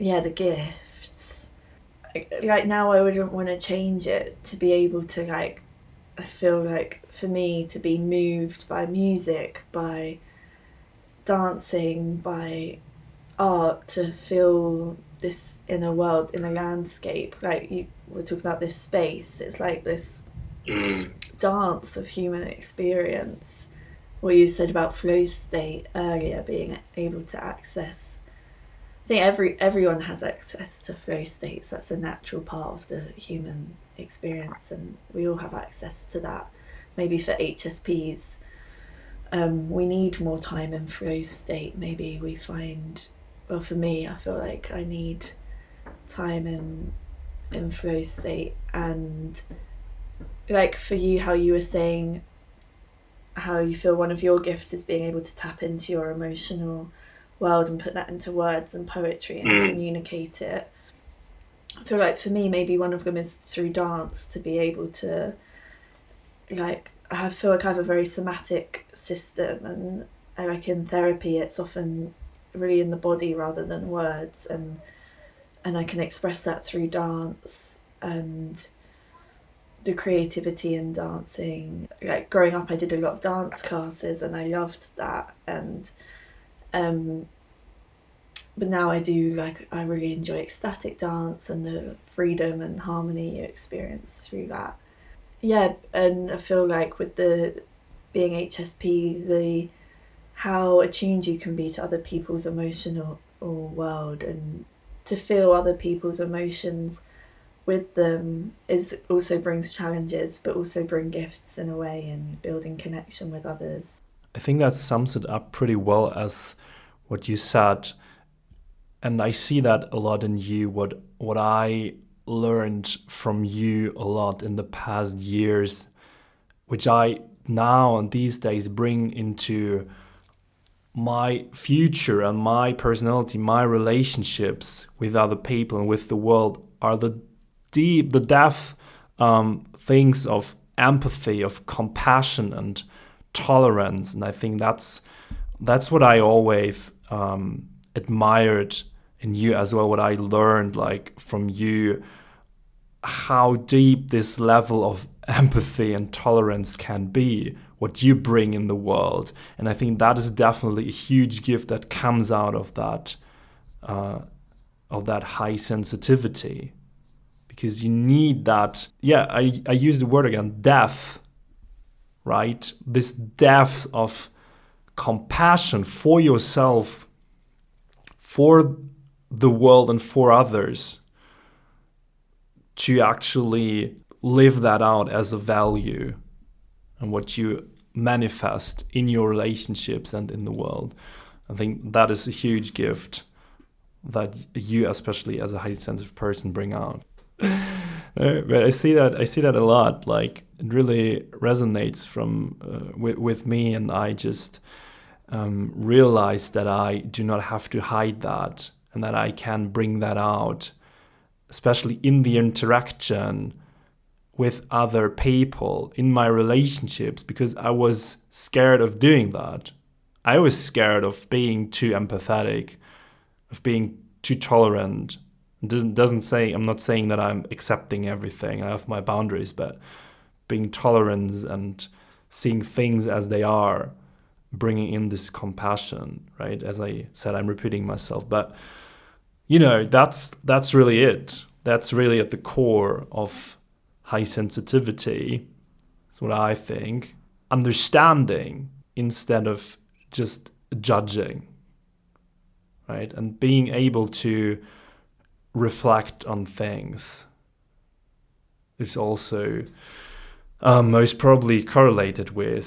yeah, the gifts. Like now I wouldn't want to change it to be able to like, I feel like for me to be moved by music, by dancing, by art, to feel this inner world, inner landscape. Like you were talking about this space, it's like this dance of human experience. What you said about flow state earlier, being able to access. I think everyone has access to flow states. That's a natural part of the human experience, and we all have access to that. Maybe for HSPs, we need more time in flow state. Maybe we find, well, for me, I feel like I need time in flow state. And like for you, how you were saying how you feel one of your gifts is being able to tap into your emotional world and put that into words and poetry and communicate it. I feel like for me, maybe one of them is through dance, to be able to, like, I feel like I have a very somatic system, and like in therapy it's often really in the body rather than words, and I can express that through dance and the creativity in dancing. Like growing up I did a lot of dance classes and I loved that, and but now I do, like, I really enjoy ecstatic dance and the freedom and harmony you experience through that. Yeah, and I feel like with the being HSP, the how attuned you can be to other people's emotional world, and to feel other people's emotions with them is also brings challenges, but also bring gifts in a way, and building connection with others. I think that sums it up pretty well as what you said. And I see that a lot in you, what I learned from you a lot in the past years, which I now and these days bring into my future and my personality, my relationships with other people and with the world, are the depth things of empathy, of compassion and tolerance. And I think that's what I always admired in you as well, what I learned like from you, how deep this level of empathy and tolerance can be, what you bring in the world. And I think that is definitely a huge gift that comes out of that high sensitivity, because you need that. Yeah, I use the word again, depth, right? This depth of compassion for yourself, for the world and for others, to actually live that out as a value and what you manifest in your relationships and in the world. I think that is a huge gift that you, especially as a highly sensitive person, bring out. But I see that a lot. Like, it really resonates with me, and I just realize that I do not have to hide that, and that I can bring that out, especially in the interaction with other people, in my relationships, because I was scared of doing that. I was scared of being too empathetic, of being too tolerant. It doesn't say, I'm not saying that I'm accepting everything. I have my boundaries, but being tolerant and seeing things as they are, bringing in this compassion, right? As I said, I'm repeating myself, but that's really it. That's really at the core of high sensitivity. That's what I think. Understanding instead of just judging, right? And being able to reflect on things is also most probably correlated with